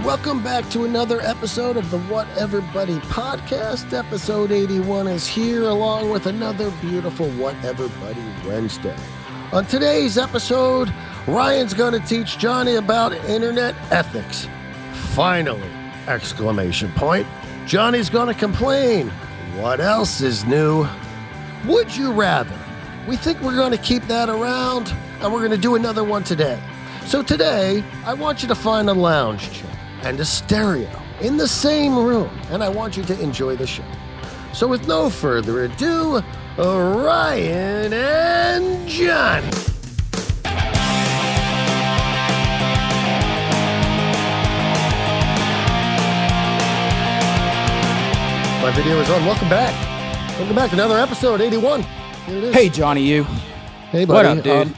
Welcome back to another episode of the Whatever Buddy podcast. Episode 81 is here, along with another beautiful Whatever Buddy Wednesday. On today's episode, Ryan's going to teach Jonny about internet ethics. Finally! Exclamation point. Jonny's going to complain. What else is new? Would you rather? We think we're going to keep that around, and we're going to do another one today. So today, I want you to find a lounge chair and a stereo in the same room, and I want you to enjoy the show. So with no further ado, Ryan and Jonny. My video is on. Welcome back. Welcome back. Another episode, 81. Here it is. Hey, Jonny, you. Hey, buddy. What up, dude?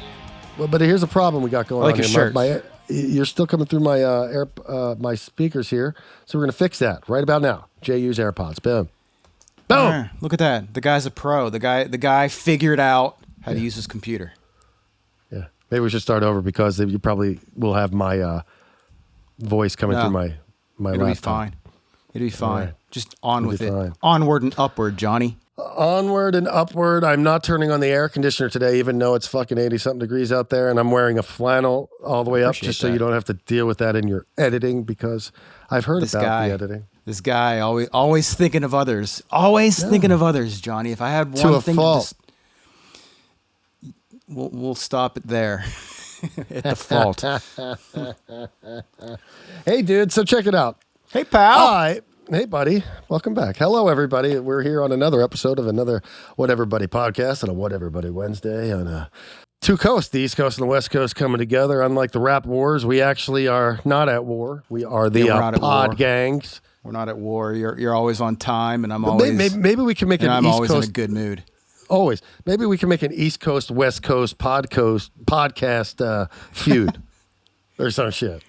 Well, but here's a problem we got going like on your here. shirt. You're still coming through my my speakers here, so we're gonna fix that right about now. JU's AirPods. Boom. Boom. Look at that. The guy's a pro. The guy figured out how to use his computer. Yeah. Maybe we should start over because you probably will have my voice coming through my It'll laptop. be fine. It'll be fine. Right. Just on with it. Fine. Onward and upward, Jonny. Onward and upward. I'm not turning on the air conditioner today, even though it's fucking 80-something degrees out there, and I'm wearing a flannel all the way up just so you don't have to deal with that in your editing, because I've heard about the editing. This guy always thinking of others. Always thinking of others, Jonny. If I had To one a thing fault. we'll stop it there. At the fault. Hey, dude, so check it out. Hey, pal. Hey, buddy. Welcome back. Hello, everybody. We're here on another episode of another Whatever Buddy podcast on a Whatever Buddy Wednesday on two coasts, the East Coast and the West Coast coming together. Unlike the rap wars, we actually are not at war. We are the pod gangs. We're not at war. You're always on time, and I'm always... Maybe we can make an I'm East always Coast... in a good mood. Always. Maybe we can make an East Coast, West Coast podcast feud or some shit.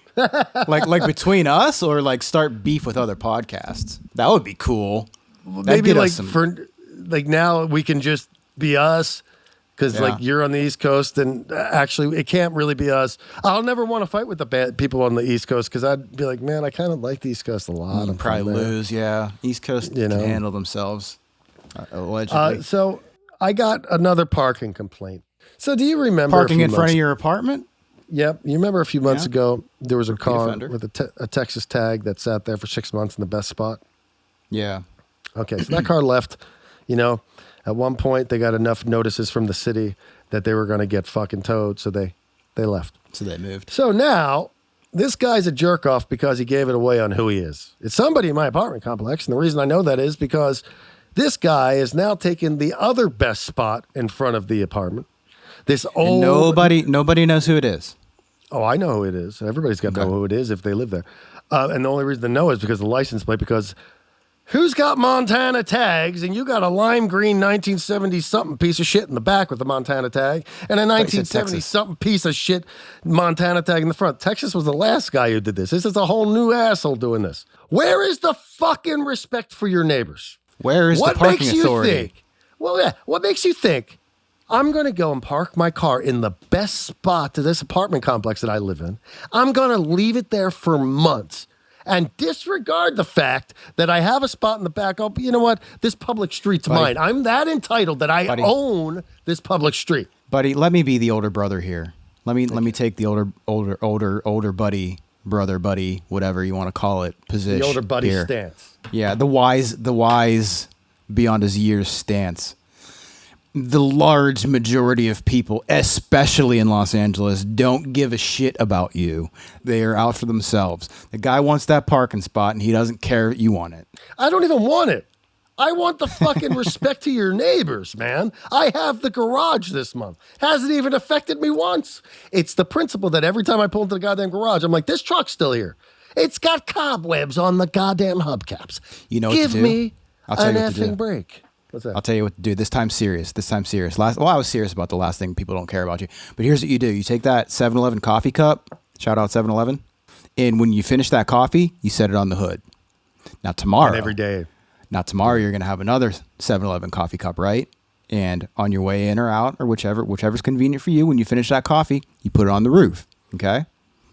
like between us, or like start beef with other podcasts. That would be cool. Maybe like now we can just be us, because like you're on the East Coast, and actually it can't really be us. I'll never want to fight with the bad people on the East Coast, because I'd be like, man, I kind of like the East Coast a lot. You'd probably lose. Yeah, East Coast can handle themselves. Allegedly. So I got another parking complaint. So do you remember parking in front of your apartment? Yep. You remember a few months ago, there was a car with a Texas tag that sat there for 6 months in the best spot? Yeah. Okay. So that car left, at one point they got enough notices from the city that they were going to get fucking towed. So they left. So they moved. So now this guy's a jerk off because he gave it away on who he is. It's somebody in my apartment complex. And the reason I know that is because this guy is now taking the other best spot in front of the apartment. This old... And nobody knows who it is. Oh, I know who it is. Everybody's got to know who it is if they live there. And the only reason to know is because of the license plate, because who's got Montana tags, and you got a lime green 1970-something piece of shit in the back with the Montana tag, and a 1970-something piece of shit Montana tag in the front. Texas was the last guy who did this. This is a whole new asshole doing this. Where is the fucking respect for your neighbors? Where is the parking authority? What makes you think I'm going to go and park my car in the best spot to this apartment complex that I live in? I'm going to leave it there for months and disregard the fact that I have a spot in the back. Oh, you know what? This public street's mine. I'm that entitled that I own this public street. Buddy, let me be the older brother here. Let me take the older buddy, whatever you want to call it, position. The older buddy here. stance. Yeah, the wise beyond his years stance. The large majority of people, especially in Los Angeles, don't give a shit about you. They are out for themselves. The guy wants that parking spot, and he doesn't care if you want it. I don't even want it. I want the fucking respect to your neighbors, man. I have the garage this month. Hasn't even affected me once. It's the principle that every time I pull into the goddamn garage, I'm like, this truck's still here. It's got cobwebs on the goddamn hubcaps. You know what to do? Give me I'll tell an you what to do. effing break. What's that? I'll tell you what to do. This time serious. I was serious about the last thing. People don't care about you. But here's what you do. You take that 7-Eleven coffee cup, shout out 7-Eleven, and when you finish that coffee, you set it on the hood. Now tomorrow. And every day. Now tomorrow you're going to have another 7-Eleven coffee cup, right? And on your way in or out, or whichever's convenient for you, when you finish that coffee, you put it on the roof, okay?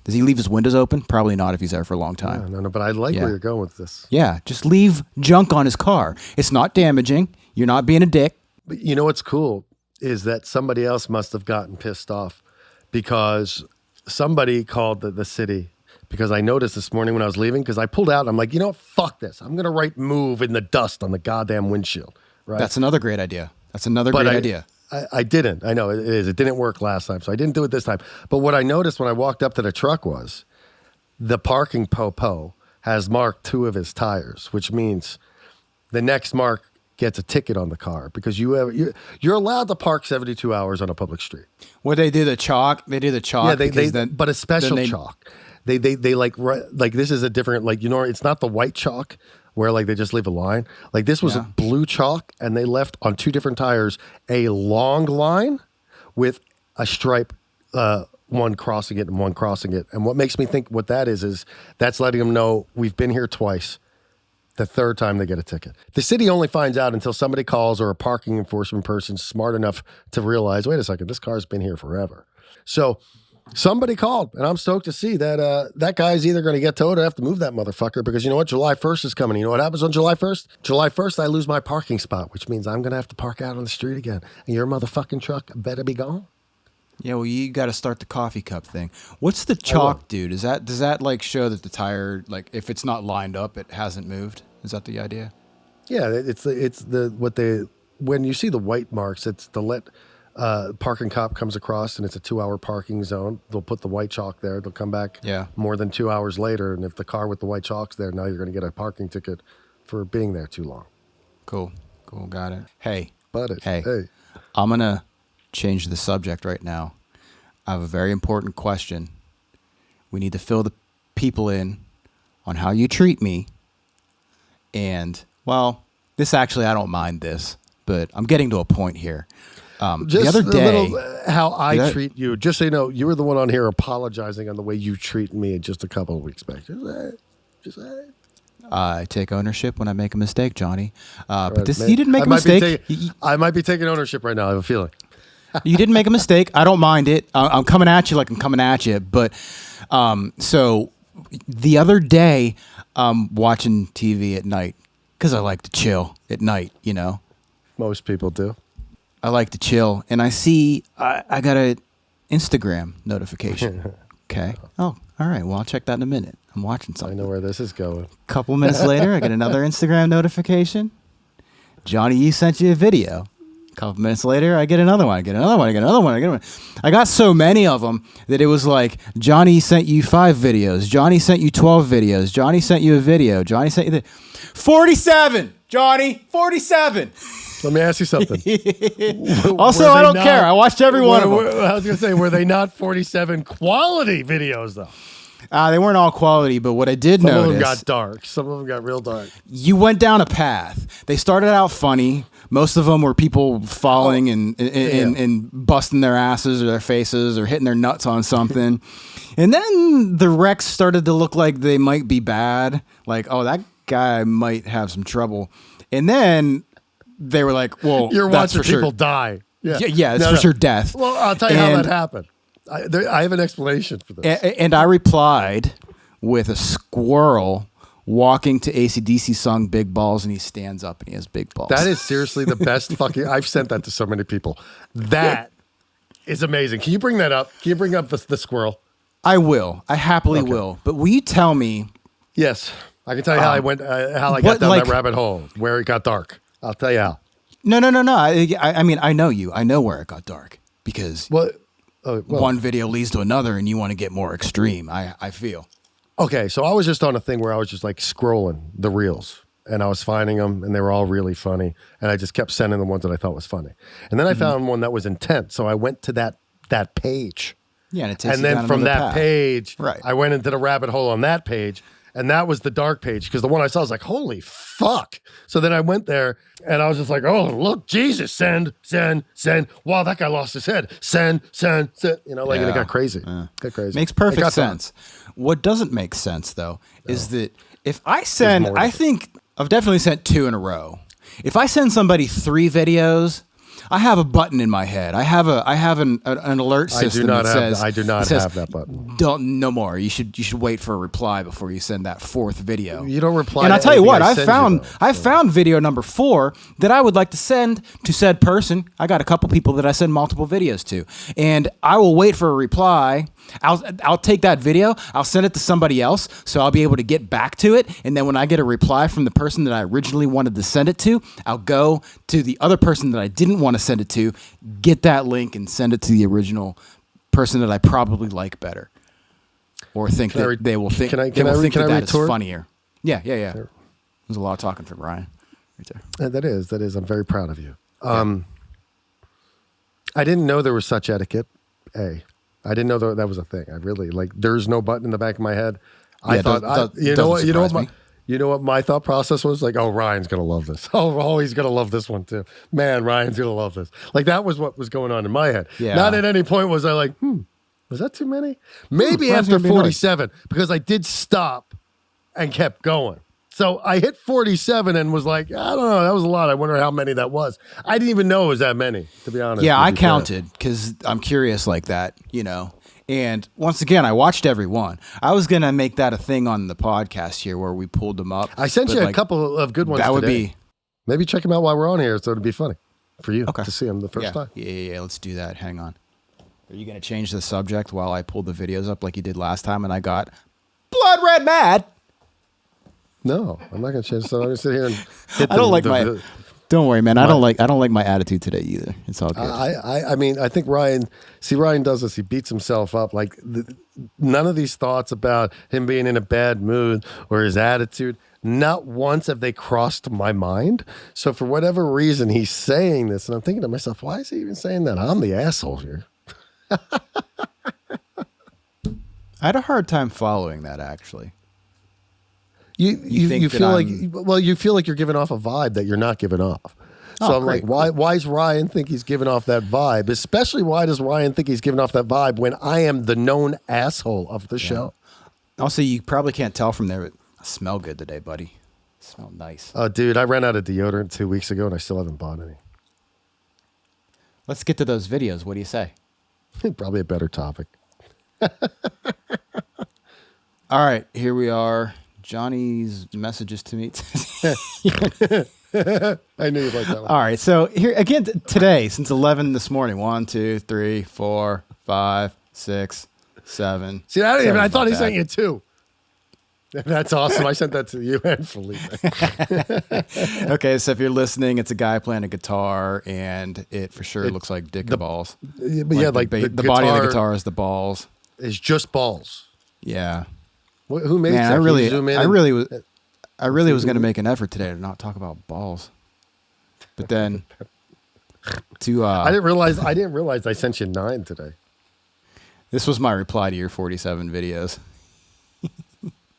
Does he leave his windows open? Probably not if he's there for a long time. No, but I like where you're going with this. Yeah, just leave junk on his car. It's not damaging. You're not being a dick. But you know what's cool is that somebody else must have gotten pissed off because somebody called the city. Because I noticed this morning when I was leaving, because I pulled out and I'm like, you know what? Fuck this. I'm going to write move in the dust on the goddamn windshield. Right? That's another great idea. Great idea. I didn't. I know it is. It didn't work last time, so I didn't do it this time. But what I noticed when I walked up to the truck was the parking popo has marked 2 of his tires, which means the next mark gets a ticket on the car because you're allowed to park 72 hours on a public street. What they do the chalk? They do the chalk. Yeah, but a special chalk. They like this is a different, like, you know, it's not the white chalk where like they just leave a line. Like this was a blue chalk and they left on 2 different tires a long line with a stripe, one crossing it and one crossing it. And what makes me think what that is that's letting them know we've been here twice. The 3rd time they get a ticket. The city only finds out until somebody calls or a parking enforcement person smart enough to realize, wait a second, this car's been here forever. So somebody called, and I'm stoked to see that that guy's either going to get towed or have to move that motherfucker because you know what? July 1st is coming. You know what happens on July 1st? July 1st, I lose my parking spot, which means I'm going to have to park out on the street again. And your motherfucking truck better be gone. Yeah, well, you got to start the coffee cup thing. What's the chalk, dude? Does that like show that the tire, like if it's not lined up, it hasn't moved? Is that the idea? Yeah, when you see the white marks, it's the parking cop comes across and it's a 2-hour parking zone. They'll put the white chalk there. They'll come back more than 2 hours later, and if the car with the white chalk's there, now you're going to get a parking ticket for being there too long. Cool, got it. Hey, hey, I'm gonna change the subject right now. I have a very important question. We need to fill the people in on how you treat me. And, well, this actually, I don't mind this, but I'm getting to a point here. Just the other day, how I treat you, just so you know, you were the one on here apologizing on the way you treat me just a couple of weeks back. Just say. I take ownership when I make a mistake, Johnny. But you didn't make a mistake. I might be taking ownership right now. I have a feeling. You didn't make a mistake. I don't mind it. I'm coming at you like I'm coming at you. But so the other day, watching TV at night because I like to chill at night, you know. Most people do. I like to chill, and I see I got an Instagram notification. Okay. Oh, all right. Well, I'll check that in a minute. I'm watching something. I know where this is going. A couple minutes later, I get another Instagram notification. Johnny, you sent you a video. A couple minutes later, I get another one. I get another one. I got so many of them that it was like, Johnny sent you 5 videos. Johnny sent you 12 videos. Johnny sent you a video. Johnny sent you 47. Johnny, 47. Let me ask you something. Also, I don't care. I watched every one of them. I was going to say, were they not 47 quality videos, though? They weren't all quality, but what I did notice... Some of them got dark. Some of them got real dark. You went down a path. They started out funny. Most of them were people falling and busting their asses or their faces or hitting their nuts on something. And then the wrecks started to look like they might be bad. Like, oh, that guy might have some trouble. And then they were like, well, you're that's watching for people sure. die. Yeah, it's for sure death. Well, I'll tell you how that happened. I have an explanation for this. And I replied with a squirrel walking to AC/DC song Big Balls, and he stands up and he has big balls. That is seriously the best fucking... I've sent that to so many people. That is amazing. Can you bring that up? Can you bring up the squirrel? I will. I happily will. But will you tell me... Yes. I can tell you how I went, how I got down that rabbit hole, where it got dark. I'll tell you how. No. I mean, I know you. I know where it got dark because one video leads to another, and you want to get more extreme. I feel. Okay, so I was just on a thing where I was just like scrolling the reels, and I was finding them, and they were all really funny, and I just kept sending the ones that I thought was funny, and then I found one that was intense, so I went to that page. Yeah, and it takes and then from that page, right. I went into the rabbit hole on that page. And that was the dark page because the one I saw was like, holy fuck. So then I went there and I was just like, oh, look, Jesus, send. Wow, that guy lost his head. Send. You know, and it got crazy. Got crazy. Makes perfect sense. What doesn't make sense, though, is that if I send, I think I've definitely sent 2 in a row. If I send somebody 3 videos, I have a button in my head. I have an alert system that says I do not have that button. Don't no more. You should wait for a reply before you send that fourth video. You don't reply. And I'll tell you what, I found found video number 4 that I would like to send to said person. I got a couple people that I send multiple videos to, and I will wait for a reply. I'll take that video, I'll send it to somebody else, so I'll be able to get back to it. And then when I get a reply from the person that I originally wanted to send it to, I'll go to the other person that I didn't want to send it to, get that link, and send it to the original person that I probably like better, or think that they will think that is funnier. Yeah. There's a lot of talking from Ryan right there. That is. I'm very proud of you. I didn't know there was such etiquette. I didn't know that was a thing. I really there's no button in the back of my head. I thought, you know what my thought process was? Like, oh, Ryan's going to love this. Oh, he's going to love this one too. Man, Ryan's going to love this. Like, that was what was going on in my head. Yeah. Not at any point was I like, was that too many? Maybe after 47, because I did stop and kept going. So I hit 47 and was like, I don't know, that was a lot. I wonder how many that was. I didn't even know it was that many, to be honest. Yeah, I counted because I'm curious like that, And once again, I watched every one. I was going to make that a thing on the podcast here where we pulled them up. I sent you a couple of good ones that today. Would be. Maybe check them out while we're on here, so it'd be funny for you to see them the first time. Yeah, let's do that. Hang on. Are you going to change the subject while I pull the videos up like you did last time and I got blood red mad? No, I'm not going to change. So I'm going to sit here and hit I don't like my. Don't worry, man. I don't like my attitude today either. It's all good. I mean, I think Ryan does this. He beats himself up. Like none of these thoughts about him being in a bad mood or his attitude. Not once have they crossed my mind. So for whatever reason, he's saying this, and I'm thinking to myself, why is he even saying that? I'm the asshole here. I had a hard time following that, actually. You feel like you're giving off a vibe that you're not giving off. So I'm like, why does Ryan think he's giving off that vibe? Especially why does Ryan think he's giving off that vibe when I am the known asshole of the show? Also, you probably can't tell from there, but I smell good today, buddy. I smell nice. Oh, dude, I ran out of deodorant 2 weeks ago and I still haven't bought any. Let's get to those videos. What do you say? Probably a better topic. All right, here we are. Johnny's messages to me. I knew you'd like that one. All right, so here again today, since 11 this morning. 1, 2, 3, 4, 5, 6, 7. See, I thought he sent you 2. That's awesome. I sent that to you and Felipe. Okay, so if you're listening, it's a guy playing a guitar, and it for sure looks like dick and balls. But the body of the guitar is the balls. It's just balls. Yeah. Who made that? I really was going to make an effort today to not talk about balls, but then I didn't realize I sent you 9 today. This was my reply to your 47 videos.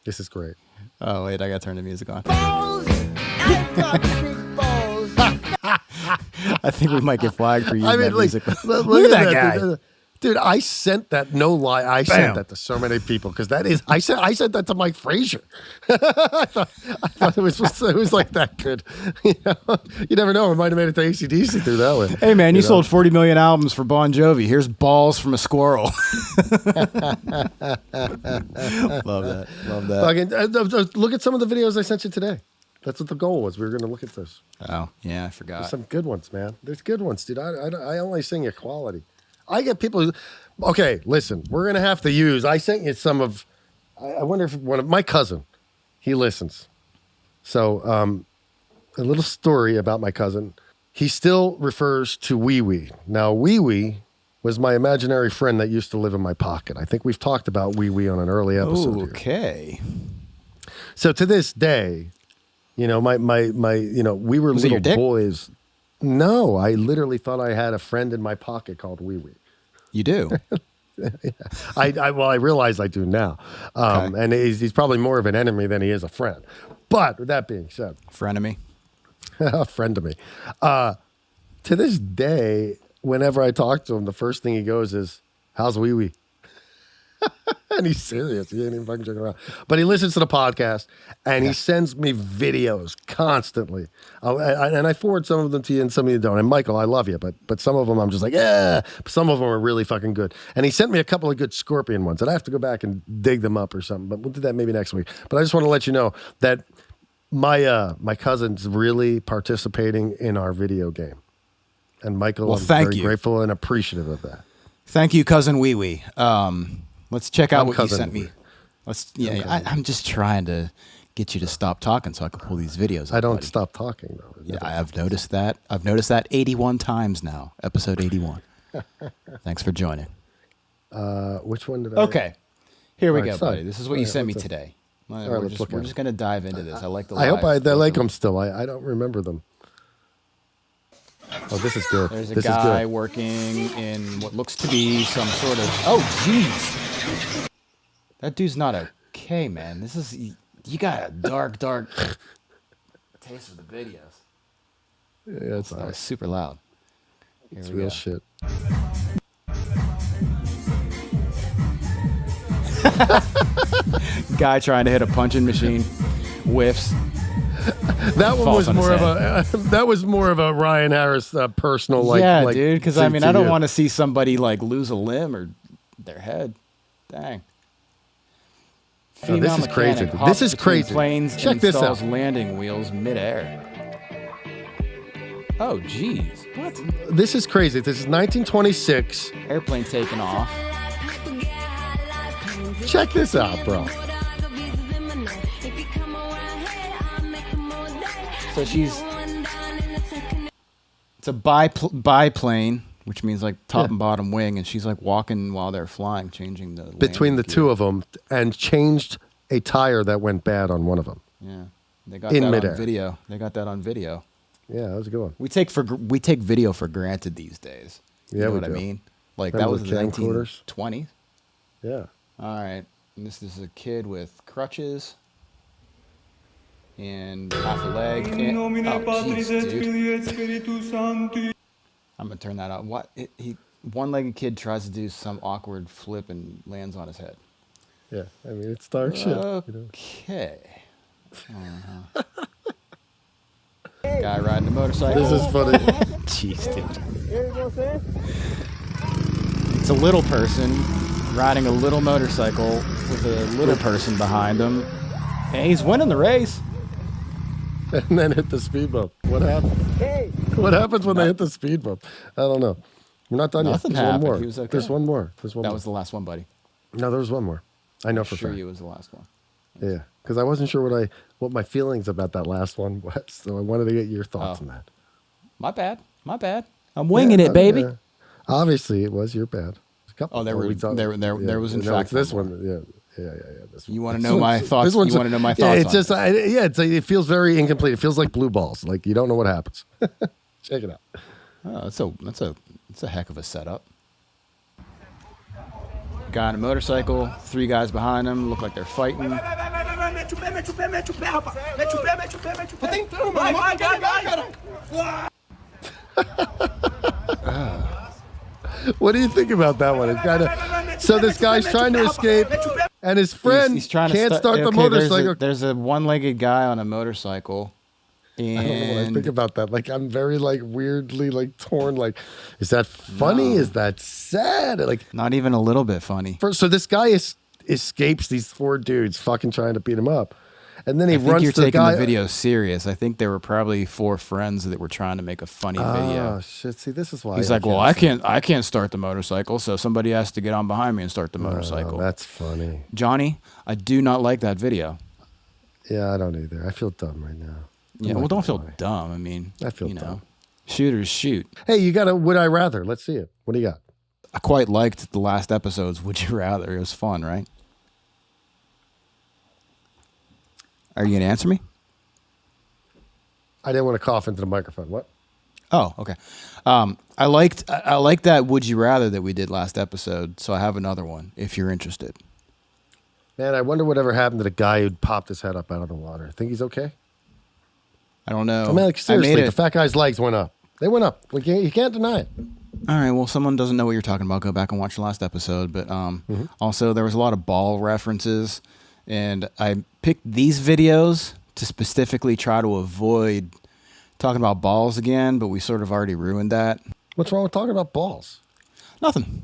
This is great. Oh wait, I got to turn the music on. Balls! I've got big balls. I think we might get flagged for using that music. Look at that guy. Dude, I sent that, no lie. I sent that to so many people because I sent that to Mike Frazier. I thought it was like that good. You never know. It might have made it to AC/DC through that way. Hey man, you sold 40 million albums for Bon Jovi. Here's balls from a squirrel. Love that. Look at some of the videos I sent you today. That's what the goal was. We were going to look at this. Oh yeah, I forgot. There's some good ones, man. There's good ones, dude. I only sing equality. I get people. Okay, listen. We're gonna have to use. I sent you some of. I wonder if one of my cousin, he listens. So, a little story about my cousin. He still refers to Wee Wee. Now, Wee Wee was my imaginary friend that used to live in my pocket. I think we've talked about Wee Wee on an early episode. Okay. Here. So to this day, my we were was little boys. No, I literally thought I had a friend in my pocket called Wee Wee. You do? Yeah. I realize I do now. Okay. And he's probably more of an enemy than he is a friend. But with that being said. Frenemy? A friend of me. To this day, whenever I talk to him, the first thing he goes is, how's Wee Wee? And he's serious. He ain't even fucking joking around. But he listens to the podcast, and he sends me videos constantly. And I forward some of them to you, and some of you don't. And Michael, I love you, but some of them I'm just like, yeah. Some of them are really fucking good. And he sent me a couple of good Scorpion ones, and I have to go back and dig them up or something. But we'll do that maybe next week. But I just want to let you know that my cousin's really participating in our video game. And Michael, well, I'm thank very you. Grateful and appreciative of that. Thank you, cousin Wee Wee. Let's check out what you cousin sent me. I'm just trying to get you to stop talking so I can pull these videos up. I don't buddy. stop talking though. Yeah, I've noticed that. I've noticed that 81 times now. Episode 81. Thanks for joining. Which one did I? Okay, here we All right, go, sorry. buddy. This is what you sent me today. We're just going to dive into this. I like the. I hope I live. like them still. I don't remember them. Oh, this is good. There's a this guy is good. working in what looks to be some sort of. Oh, jeez. That dude's not okay, man. This is. You got a dark taste of the videos. Yeah, it's That was super loud. Here It's we real go. shit. Guy trying to hit a punching machine, whiffs. That one Falls was on his more of a that was more of a Ryan Harris personal like. Yeah, like dude. Because thing I mean, to I don't you. want to see somebody like lose a limb or their head. Dang. Oh, this is crazy. mechanic This hops is between crazy. Planes Check and this installs out. landing wheels midair. Oh, jeez. What? This is crazy. This is 1926. Airplane taking off. Check this out, bro. So she's. It's a biplane, which means like top and bottom wing, and she's like walking while they're flying, changing the Between the landing two gear. of them, and changed a tire that went bad on one of them. Yeah, they got In that midair. on video. They got that on video. Yeah, that was a good one. We take video for granted these days. You Yeah, know we what do. I mean? Like Remember that was the the camcorders? 1920s. Yeah. All right, and this is a kid with crutches and half a leg. And, oh, jeez, dude. I'm gonna turn that out. What? He one-legged kid tries to do some awkward flip and lands on his head. Yeah. I mean, it's dark shit. You know? Okay. Guy riding a motorcycle. This is funny. Jeez, dude. It's a little person riding a little motorcycle with a little person behind him. And he's winning the race. And then hit the speed bump. What happened? What happens when they hit the speed bump? I don't know. We're not done Nothing yet. There's happened. one more. He was okay. There's one more. There's one That more. was the last one, buddy. No, there was one more. I know for Sure, sure. you was the last one. Yeah, because I wasn't sure what my feelings about that last one was, so I wanted to get your thoughts on that. My bad. I'm winging it, baby. Yeah. Obviously, it was your bad. A couple. Oh, there we were- talked- there was, in no, fact, it's this one one. Yeah. This one. You want to This know one's- my thoughts? this one's- You want to know my Yeah, thoughts? it's on just it? it feels very incomplete. It feels like blue balls. Like you don't know what happens. Check it out. Oh, that's a heck of a setup. Guy on a motorcycle, 3 guys behind him, look like they're fighting. What do you think about that one? It's kind of so this guy's trying to escape, and his friend He's trying to can't start the okay, motorcycle. There's a one-legged guy on a motorcycle, I don't know what I think and about that. Like I'm very like weirdly like torn. Like, is that funny? No. Is that sad? Like, not even a little bit funny. so this guy escapes these 4 dudes fucking trying to beat him up, and then he I think runs you're to the taking guy. the video serious. I think there were probably 4 friends that were trying to make a funny Oh video. shit! See, this is why He's like, well, I can't start the motorcycle, so somebody has to get on behind me and start the motorcycle. That's funny. Johnny, I do not like that video. Yeah, I don't either. I feel dumb right now. Yeah, I'm well, not don't gonna feel lie. dumb. I mean, I feel you know, dumb. shooters shoot. Hey, you got a would I rather? Let's see it. What do you got? I quite liked the last episodes. Would you rather? It was fun, right? Are you gonna answer me? I didn't want to cough into the microphone. What? Oh, okay. I liked that Would You Rather that we did last episode. So I have another one if you're interested. Man, I wonder whatever happened to the guy who popped his head up out of the water. Think he's okay? I don't know. I mean, like seriously, made the fat guy's legs went up. They went up. You can't deny it. All right. Well, someone doesn't know what you're talking about. Go back and watch the last episode. But also, there was a lot of ball references, and I picked these videos to specifically try to avoid talking about balls again. But we sort of already ruined that. What's wrong with talking about balls? Nothing.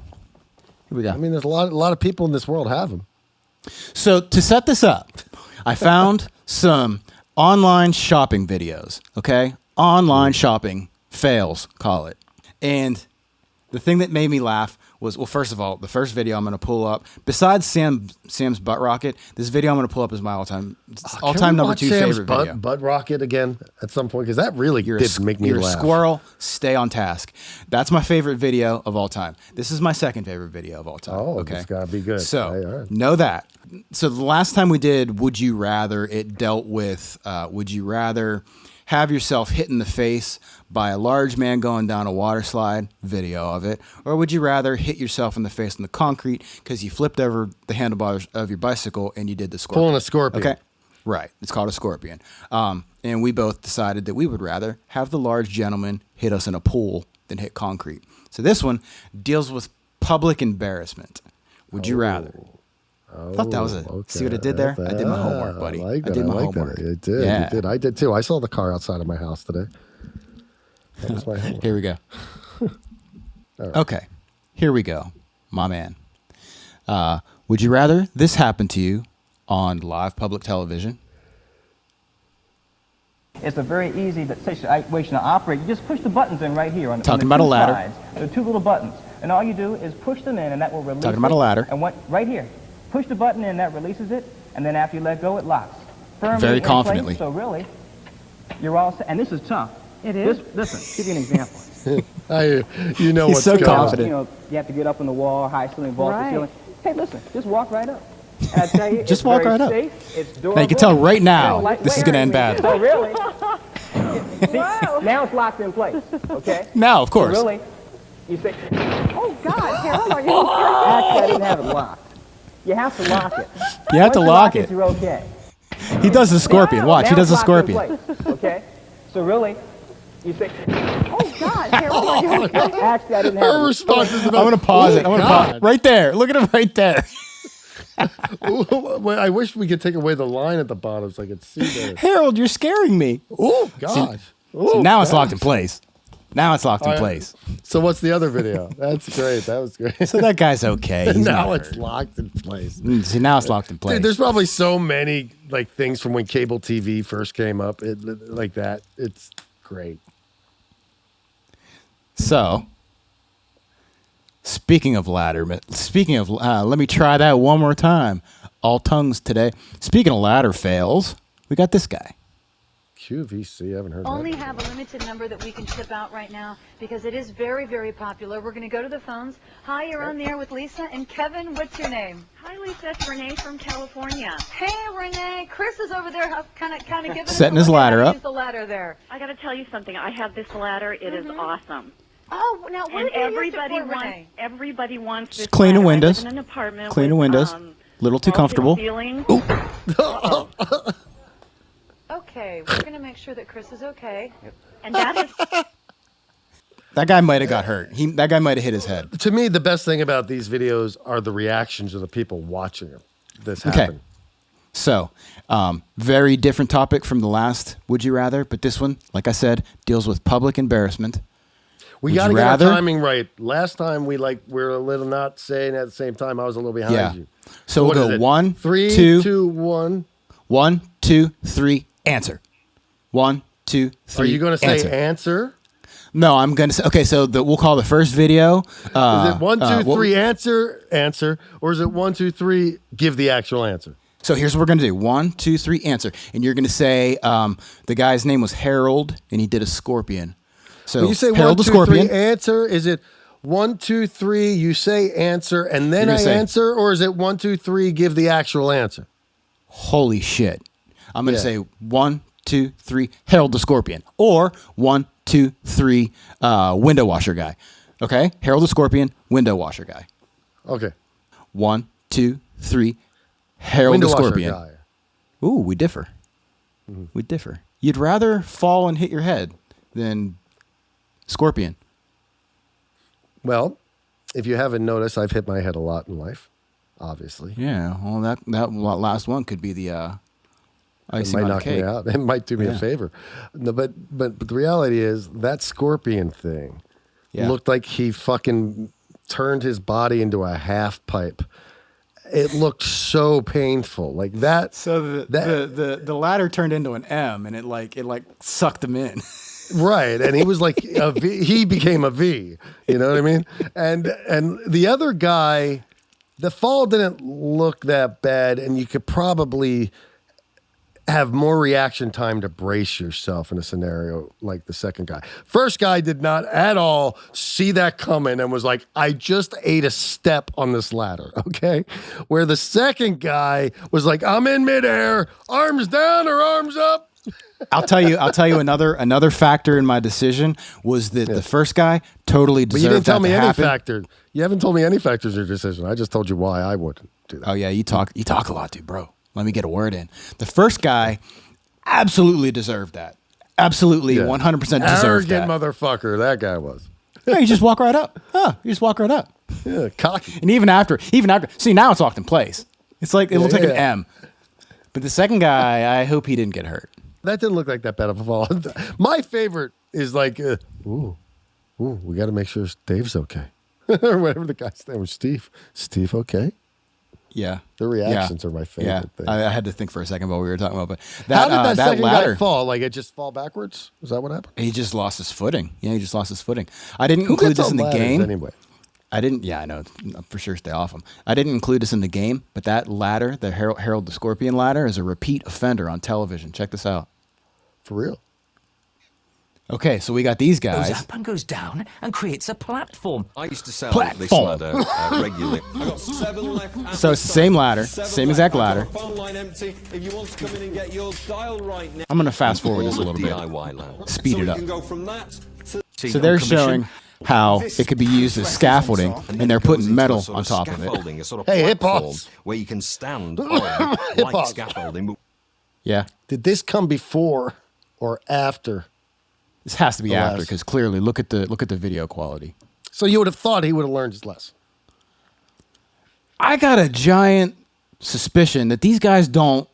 Here we go. I mean, there's a lot of people in this world have them. So to set this up, I found some online shopping videos. Okay, online shopping fails, call it, and. The thing that made me laugh was, well, first of all, the first video I'm going to pull up, besides Sam's butt rocket, this video I'm going to pull up is my all-time number 2 favorite video. Butt rocket again at some point, because that really did make me laugh. You're a squirrel. Stay on task. That's my favorite video of all time. This is my second favorite video of all time. Oh, okay, it's got to be good. So know that. So the last time we did Would You Rather, it dealt with would you rather have yourself hit in the face by a large man going down a water slide, video of it, or would you rather hit yourself in the face in the concrete because you flipped over the handlebars of your bicycle and you did the scorpion? Pulling a scorpion. Okay, right. It's called a scorpion. And we both decided that we would rather have the large gentleman hit us in a pool than hit concrete. So this one deals with public embarrassment. Would you rather? I thought that was it. Okay. See what I did there? I did my homework, buddy. I did my homework. You did. Yeah. You did. I did too. I saw the car outside of my house today. That was my homework. Here we go. Right. Okay. Here we go, my man. Would you rather this happen to you on live public television? It's a very easy situation to operate. You just push the buttons in right here on Talking the about two a ladder. sides. There are 2 little buttons, and all you do is push them in, and that will release. Talking about a ladder. And right here, push the button in, that releases it, and then after you let go, it locks firmly Very in confidently. place, so really, you're all set. And this is tough. It is. Listen, give you an example. You know He's what's so going on. confident. You know, you have to get up on the wall, high ceiling, vault the Right. ceiling. Hey, listen, just walk right up. And I tell you, Just it's walk very right up. safe, it's durable. Now you can tell right now Lightweight. this is going to end badly. So really, Wow. now it's locked in place, okay? Now, of course. Really, you say, Oh, God, Harold, are you actually, I didn't have it locked. You have to lock it. You have to Once you lock it. You're okay. He does the scorpion. Watch, Now he does the it's locked in scorpion. place, okay? So really, you say, Oh, God, Harold, are you okay? actually, I didn't have Her it. response is I'm going to pause it. I'm going to pause it. Right there. Look at him right there. Well, I wish we could take away the line at the bottom so I could see that. Harold, you're scaring me. Oh, gosh. So now it's locked in place. Now it's locked in place. So what's the other video? That's great. That was great. So that guy's okay. He's now not it's hurt. locked in place. See, now it's locked in place. Dude, there's probably so many like things from when cable TV first came up, like that. It's great. So, speaking of ladder, let me try that one more time. All tongues today. Speaking of ladder fails, we got this guy. QVC, I haven't heard Only that. have a limited number that we can ship out right now because it is very, very popular. We're going to go to the phones. Hi, you're on the air with Lisa. And Kevin, what's your name? Hi, Lisa. It's Renee from California. Hey, Renee. Chris is over there kind of giving us Setting a his look at ladder how to up. use the ladder there. I got to tell you something. I have this ladder. It is awesome. Oh, now what And have you used it for, Renee? everybody wants this Just cleaning ladder. windows. I live in an apartment Cleaning with, windows. Little too vaulted comfortable. ceilings. Okay, we're going to make sure that Chris is okay. And that is That guy might have got hurt. That guy might have hit his head. To me, the best thing about these videos are the reactions of the people watching them. This Okay. happen. So, very different topic from the last Would You Rather, but this one, like I said, deals with public embarrassment. We Would got to you get our rather? timing right. Last time we're a little not saying at the same time. I was a little behind Yeah. you. So What we'll is go it? 1, 3, 2, 2, 1. 1, 2, 3, answer. 1, 2, 3. Are you going to say answer? No, I'm going to say. Okay, so we'll call the first video. Is it 1, 2, 3, well, answer, or is it 1, 2, 3, give the actual answer? So here's what we're going to do. 1, 2, 3, answer. And you're going to say the guy's name was Harold, and he did a scorpion. So When you say Harold 1, the 2, 3, scorpion. answer, is it 1, 2, 3, you say answer, and then You're I gonna say- answer, or is it 1, 2, 3, give the actual answer? Holy shit. I'm going to Yeah. say 1, 2, 3, Harold the scorpion. Or 1, 2, 3, window washer guy. Okay? Harold the scorpion, window washer guy. Okay. 1, 2, 3, Harold Window the washer scorpion. guy. Ooh, we differ. We differ. You'd rather fall and hit your head than scorpion. Well, if you haven't noticed, I've hit my head a lot in life, obviously. Yeah, well, that last one could be the It icing might on the knock me cake. out. It might do me a Yeah. favor. No, but the reality is that scorpion thing Yeah. looked like he fucking turned his body into a half pipe. It looked so painful, like that. So the ladder turned into an M, and it sucked him in. Right, and he was like a V. He became a V. You know what I mean? And the other guy, the fall didn't look that bad, and you could probably have more reaction time to brace yourself in a scenario like the second guy. First guy did not at all see that coming and was like, I just ate a step on this ladder, okay? Where the second guy was like, I'm in midair, arms down or arms up. I'll tell you another factor in my decision was that the first guy totally But you deserved didn't tell that me to any happen. factor. You haven't told me any factors of your decision. I just told you why I wouldn't do that. Oh yeah, you talk a lot, dude, bro. Let me get a word in. The first guy absolutely deserved that. Absolutely, 100% deserved Arrogant that. motherfucker, that guy was. Yeah, you just walk right up. You just walk right up. Yeah, cocky. And even after, see, now it's locked in place. It's like, it looks like an M. But the second guy, I hope he didn't get hurt. That didn't look like that bad of a fall. My favorite is like, we got to make sure Dave's okay. Or whatever the guy's name was, Steve. Steve, okay? Yeah. The reactions are my favorite thing. I had to think for a second while we were talking about, but How did that second ladder, guy fall? Like it just fall backwards? Is that what happened? he just lost his footing. Yeah, he just lost his footing. I didn't Who include gets this on in the ladders game. anyway? I didn't. Yeah, I know. For sure, stay off him. I didn't include this in the game, but that ladder, the Harold the Scorpion ladder, is a repeat offender on television. Check this out. For real? Okay, so we got these Goes guys. up and goes down and creates a platform. I used to sell Platform. this ladder regularly. I got 7 left. So it's the same ladder, 7 same left. exact I've got ladder. a phone line empty. If you want to come in and get yours, dial right now. I'm gonna fast forward this a All little the bit. DIY land. Speed so it we up. can go from that to So they're showing how it could be used as scaffolding, and they're putting metal on top of it. A sort of Hey, hip platform hops. where you can stand on like hops. scaffolding. But Yeah, Did this come before or after? this has to be The after last. because clearly, look at the video quality. So you would have thought he would have learned his lesson. I got a giant suspicion that these guys don't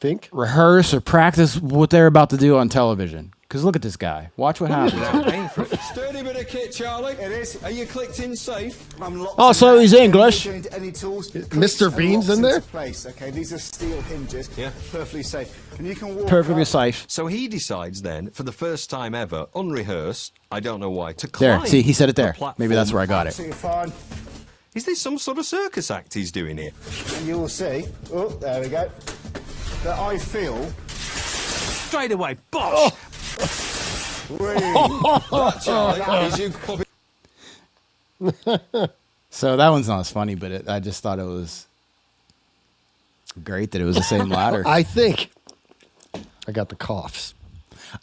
Think? rehearse or practice what they're about to do on television. Because look at this guy. Watch what happens. sturdy bit of kit, Charlie. It is. Are you clicked in safe? Oh, so he's English. Mr. Bean's in there? Place. Okay, these are steel hinges. Yeah. Perfectly safe. And you can walk Perfectly up. safe. So he decides then, for the first time ever, unrehearsed, I don't know why, to There. climb See, he said it the there. Maybe that's where I got it. So you're fine. Is this some sort of circus act he's doing here? And you will see. Oh, there we go. That I feel. Straight away, bosh! Charlie, is you puppy? So that one's not as funny, but I just thought it was great that it was the same ladder. I think I got the coughs.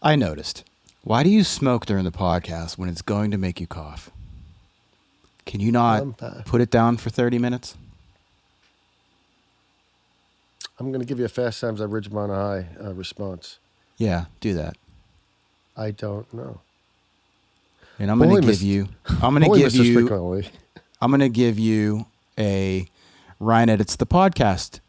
I noticed. Why do you smoke during the podcast when it's going to make you cough? Can you not put it down for 30 minutes? I'm going to give you a Fast Times at Ridgemont High response. Yeah, do that. I don't know. And I'm going to give you I'm going to give you a Ryan edits the podcast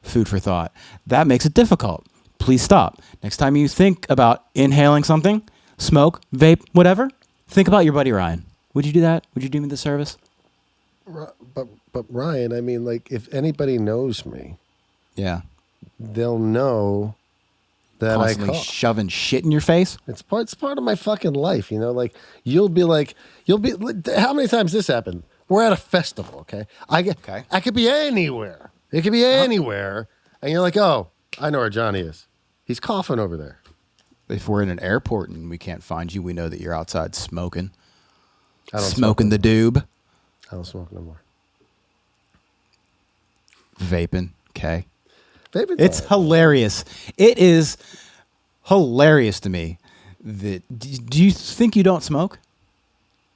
food for thought. That makes it difficult. Please stop. Next time you think about inhaling something, smoke, vape, whatever, think about your buddy Ryan. Would you do that? Would you do me the service? But Ryan, I mean, like, if anybody knows me, Yeah. they'll know that Constantly I cough. shoving shit in your face? It's part of my fucking life, you know. Like you'll be. How many times this happened? We're at a festival, okay? I could be anywhere. It could be anywhere, and you're like, oh, I know where Johnny is. He's coughing over there. If we're in an airport and we can't find you, we know that you're outside smoking. I don't Smoking the doob. I don't smoke no more. Vaping. Okay. Vaping's It's all right. hilarious. It is hilarious to me. Do you think you don't smoke?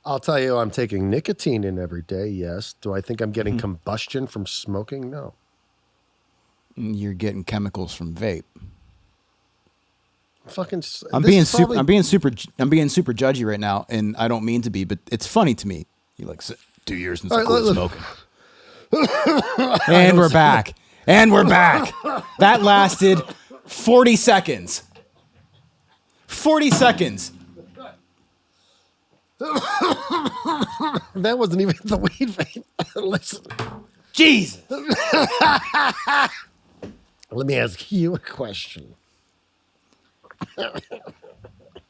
I'll tell you, I'm taking nicotine in every day. Yes. Do I think I'm getting combustion from smoking? No. You're getting chemicals from vape. Fucking. I'm being super judgy right now, and I don't mean to be, but it's funny to me. You like 2 years since I quit smoking. And we're back. And we're back. That lasted 40 seconds. 40 seconds. That wasn't even the weed vape. Listen. Jesus. Let me ask you a question.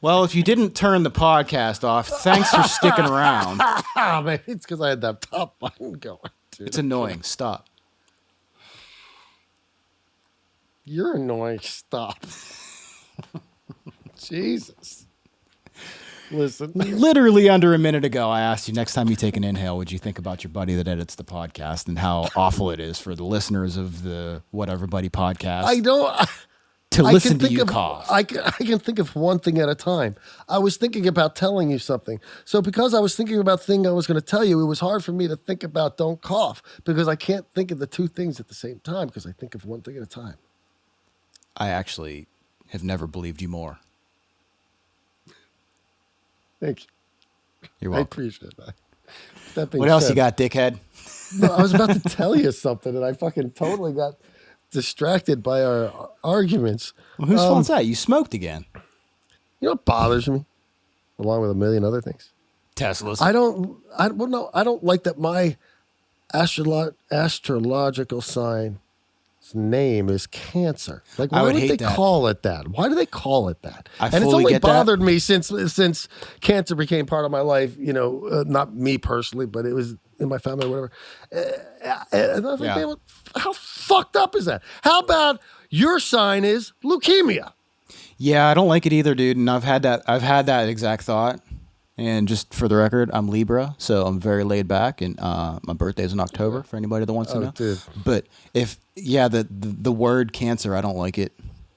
Well, if you didn't turn the podcast off, thanks for sticking around. Maybe it's because I had that top button going. Dude. It's annoying. Stop. You're annoying. Stop. Jesus. Listen. Literally under a minute ago, I asked you, next time you take an inhale, would you think about your buddy that edits the podcast and how awful it is for the listeners of the Whatever Buddy podcast to listen to you cough? I can think of one thing at a time. I was thinking about telling you something. So because I was thinking about the thing I was going to tell you, it was hard for me to think about don't cough because I can't think of the two things at the same time because I think of one thing at a time. I actually have never believed you more. Thank you. You're welcome. I appreciate that. What else you got, dickhead? No, I was about to tell you something, and I fucking totally got distracted by our arguments. Well, whose fault's that? You smoked again. You know what bothers me, along with a million other things? Teslas. I don't like that my astrological sign name is Cancer. Like, why would they call it that? Why do they call it that? And it's only bothered me since Cancer became part of my life. You know, not me personally, but it was in my family or whatever. And I was like, man, how fucked up is that? How about your sign is leukemia? Yeah, I don't like it either, dude. And I've had that exact thought. And just for the record, I'm Libra, so I'm very laid back, and my birthday's in October. For anybody that wants to know, dude. But the word Cancer, I don't like it.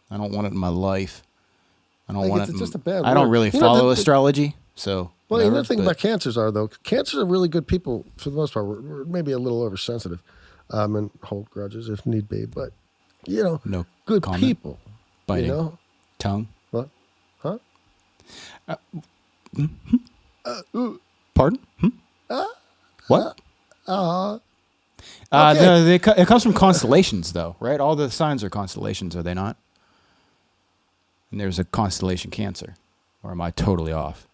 I don't want it in my life. I don't want it. It's just a bad word. I don't really follow astrology, so. Well, the other thing about Cancers are Cancers are really good people for the most part. We're maybe a little oversensitive, and hold grudges if need be, but no good comment. people. Biting tongue. What? Huh? Pardon? What? Okay. It comes from constellations, though, right? All the signs are constellations, are they not? And there's a constellation Cancer, or am I totally off?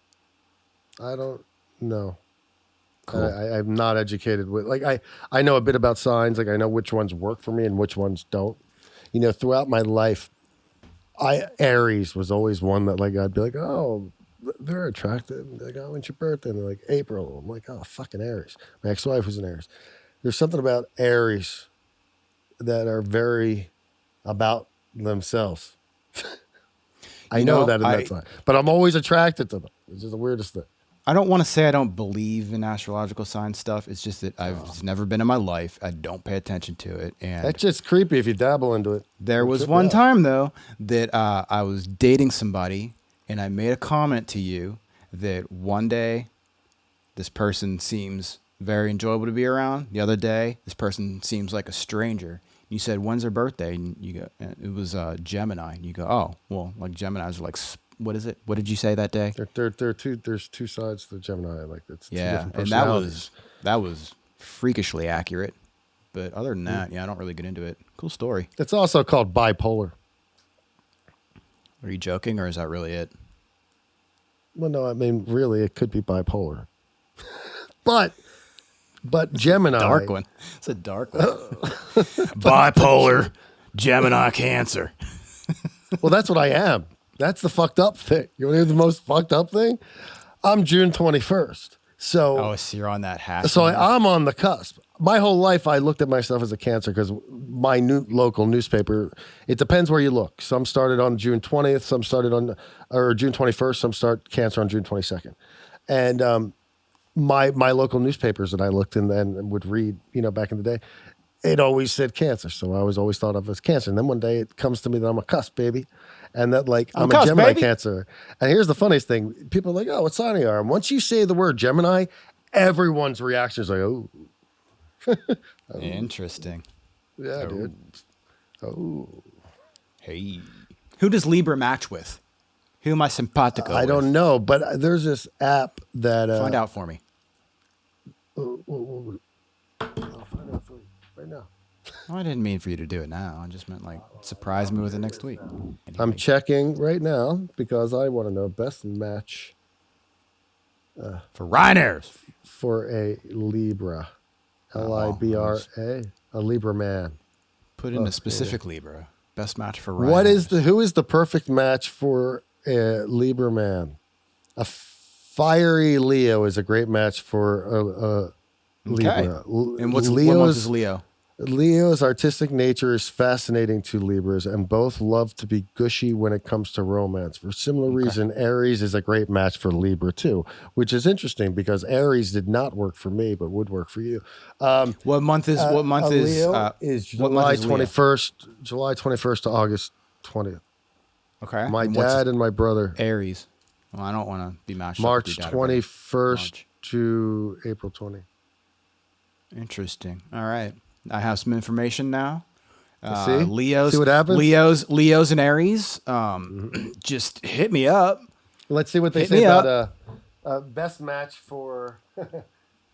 I don't know. Cool. I'm not educated with I know a bit about signs. Like I know which ones work for me and which ones don't. You know, throughout my life, Aries was always one that I'd be like, oh, they're attractive. They're like, oh, when's your birthday? And they're like, April. I'm like, oh, fucking Aries. My ex-wife was an Aries. There's something about Aries that are very about themselves. I know that in that sign. But I'm always attracted to them. It's just the weirdest thing. I don't want to say I don't believe in astrological sign stuff. It's just that it's never been in my life. I don't pay attention to it. And that's just creepy if you dabble into it. There was one time, though, that I was dating somebody, and I made a comment to you that one day this person seems very enjoyable to be around. The other day, this person seems like a stranger. You said, when's their birthday? And you go, it was Gemini. And you go, oh, well, like Geminis are like, what is it? What did you say that day? There's two sides to the Gemini. Like it's two different and that was freakishly accurate. But other than that, I don't really get into it. Cool story. It's also called bipolar. Are you joking, or is that really it? Well, no, I mean, really, it could be bipolar. but Gemini. Dark one. It's a dark one. Bipolar, Gemini, Cancer. Well, that's what I am. That's the fucked up thing. You want to hear the most fucked up thing? I'm June 21st. So you're on that hash. So I'm on the cusp. My whole life, I looked at myself as a Cancer because my new local newspaper, it depends where you look. Some started on June 20th, some started on, or June 21st, some start Cancer on June 22nd. And my local newspapers that I looked in and would read, back in the day, it always said Cancer. So I was always thought of as Cancer. And then one day it comes to me that I'm a cusp, baby. And that I'm a Gemini, baby. Cancer. And here's the funniest thing. People are like, oh, what sign are you? And once you say the word Gemini, everyone's reaction is like, oh. Interesting. Yeah, dude. Oh. Hey. Who does Libra match with? Who am I simpatico I with? don't know, but there's this app that Find out for me. I'll find out for you right now. Oh, I didn't mean for you to do it now. I just meant like surprise me with it next week. I'm checking right now because I want to know best match for Reiners. for a Libra. Libra, a Libra man. Put in a specific Libra. Best match for Reiners. Who is the perfect match for a Libra man? A fiery Leo is a great match for a Libra. Okay. And what month is Leo? Leo's artistic nature is fascinating to Libras, and both love to be gushy when it comes to romance. For similar reason, Aries is a great match for Libra too, which is interesting because Aries did not work for me, but would work for you. What month is Leo is July 21st, July 21st to August 20th. Okay. My dad and my brother. Aries. Well, I don't want to be matched March up with your dad 21st to April 20. Interesting. All right. I have some information now. See? Leos. See what happens? Leos and Aries. Just hit me up. Let's see what they Hit say me about best match for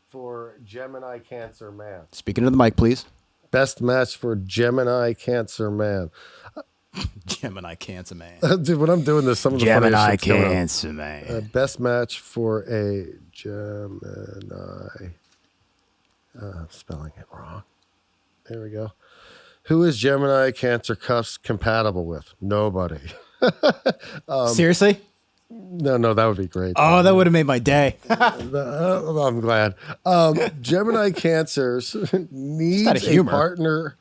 for Gemini Cancer man. Speaking to the mic, please. Best match for Gemini Cancer man. Gemini Cancer man. Dude, when I'm doing this, some of the Gemini funniest shit's going on. Cancer man. Best match for a Gemini. I'm spelling it wrong. There we go. Who is Gemini Cancer Cuffs compatible with? Nobody. Seriously? No, that would be great. Oh, that would have made my day. I'm glad. Gemini Cancers needs a humor. partner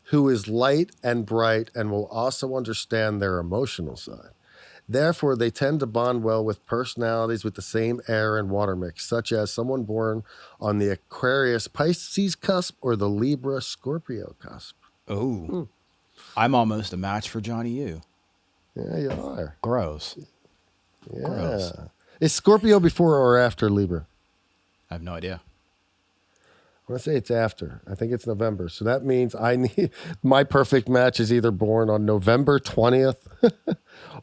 who is light and bright and will also understand their emotional side. Therefore, they tend to bond well with personalities with the same air and water mix, such as someone born on the Aquarius Pisces cusp or the Libra Scorpio cusp. Oh, I'm almost a match for Johnny U. Yeah, you are. Gross. Yeah. Gross. Is Scorpio before or after Libra? I have no idea. I want to say it's after. I think it's November. So that means I need my perfect match is either born on November 20th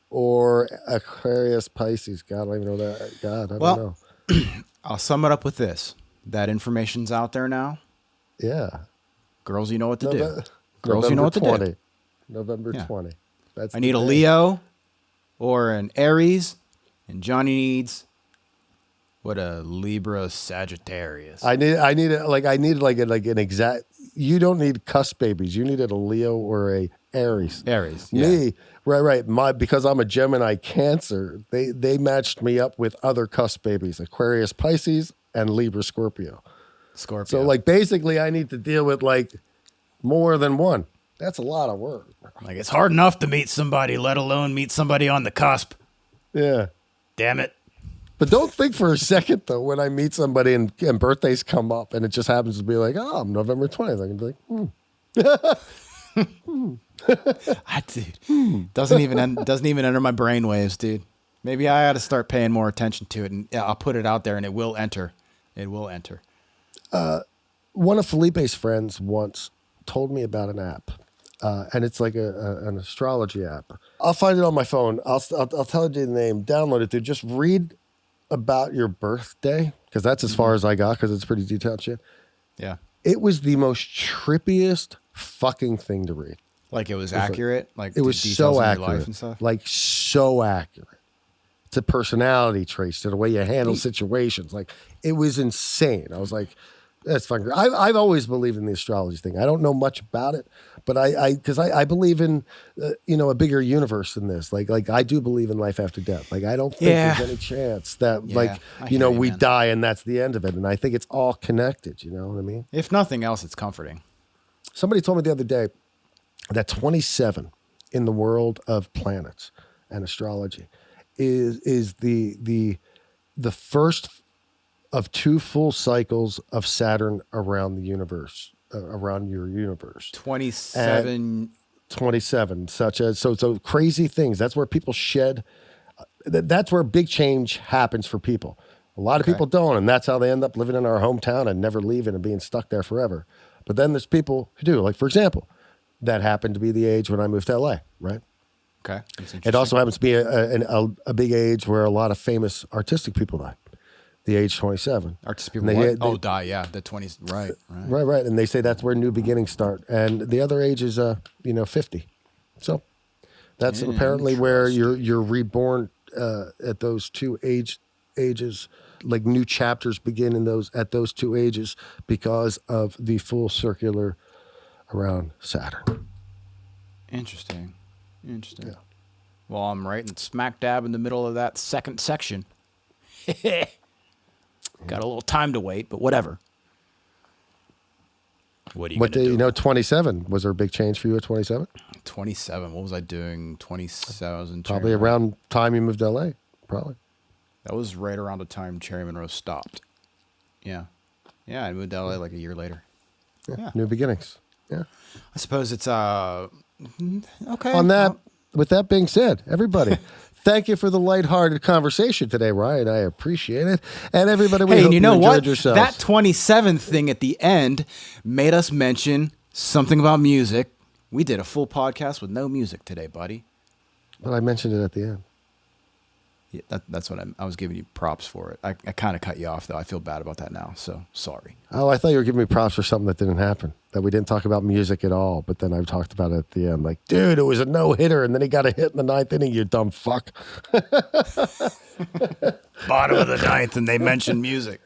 or Aquarius Pisces. God, I don't even know that. God, I don't know. I'll sum it up with this. That information's out there now. Yeah. Girls, you know what to do. Girls, November you know what to 20. do. November 20. That's I need the a day. Leo or an Aries, and Johnny needs a Libra Sagittarius. I need an exact. You don't need cusp babies. You needed a Leo or a Aries. Aries. Yeah. Me, right. Because I'm a Gemini Cancer, they matched me up with other cusp babies: Aquarius Pisces and Libra Scorpio. So basically, I need to deal with more than one. That's a lot of work. It's hard enough to meet somebody, let alone meet somebody on the cusp. Yeah. Damn it. But don't think for a second, though, when I meet somebody and birthdays come up and it just happens to be I'm November 20th. I can be Dude, doesn't even enter my brainwaves, dude. Maybe I ought to start paying more attention to it, and I'll put it out there, and it will enter. It will enter. One of Felipe's friends once told me about an app, and it's like an astrology app. I'll find it on my phone. I'll tell you the name. Download it, dude. Just read about your birthday, because that's as far as I got, because it's pretty detailed shit. Yeah. It was the most trippiest fucking thing to read. It was accurate? It was so accurate. And stuff? So accurate. To personality traits, to the way you handle situations. It was insane. I was like, that's fun. I've always believed in the astrology thing. I don't know much about it, but I believe in a bigger universe than this. I do believe in life after death. I don't think there's any chance that we die and that's the end of it. And I think it's all connected. You know what I mean? If nothing else, it's comforting. Somebody told me the other day that 27 in the world of planets and astrology is the first of two full cycles of Saturn around the universe, around your universe. 27. 27, such as, so crazy things. That's where people shed. That's where big change happens for people. A lot of people don't, and that's how they end up living in our hometown and never leaving and being stuck there forever. But then there's people who do. For example, that happened to be the age when I moved to LA, right? Okay. That's It also happens to be a big age where a lot of famous artistic people die. The age 27. Artistic people die, yeah. The 20s, right. Right. And they say that's where new beginnings start. And the other age is, 50. So that's apparently where you're reborn at those two ages. Like new chapters begin at those two ages because of the full circular around Saturn. Interesting. Yeah. Well, I'm right in smack dab in the middle of that second section. Got a little time to wait, but whatever. What are you going to do? 27. Was there a big change for you at 27? 27. What was I doing? 27. Probably around time you moved to LA. Probably. That was right around the time Cherry Monroe stopped. Yeah. Yeah, I moved to LA like a year later. Yeah. New beginnings. Yeah. I suppose it's okay. With that being said, everybody, thank you for the lighthearted conversation today, Ryan. I appreciate it. And everybody, we hope you enjoyed yourselves. That 27th thing at the end made us mention something about music. We did a full podcast with no music today, buddy. But I mentioned it at the end. Yeah, that's what I was giving you props for it. I kind of cut you off, though. I feel bad about that now, so sorry. Oh, I thought you were giving me props for something that didn't happen, that we didn't talk about music at all. But then I talked about it at the end. Like, dude, it was a no-hitter, and then he got a hit in the ninth inning, you dumb fuck. Bottom of the ninth, and they mentioned music.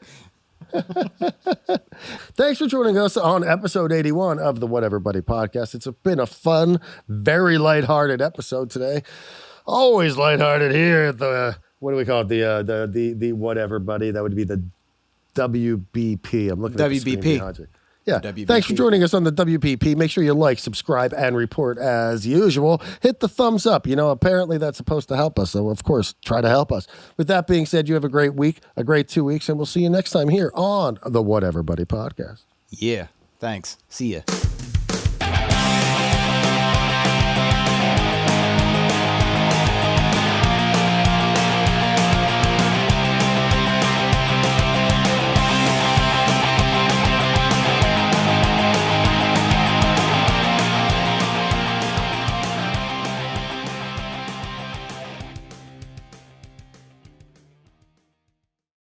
Thanks for joining us on episode 81 of the Whatever Buddy podcast. It's been a fun, very lighthearted episode today. Always lighthearted here at the, what do we call it? The Whatever Buddy. That would be the WBP. I'm looking at the screen behind you. Yeah. WBP. Thanks for joining us on the WBP. Make sure you like, subscribe, and report as usual. Hit the thumbs up. Apparently that's supposed to help us. So, of course, try to help us. With that being said, you have a great week, a great 2 weeks, and we'll see you next time here on the Whatever Buddy podcast. Yeah. Thanks. See ya.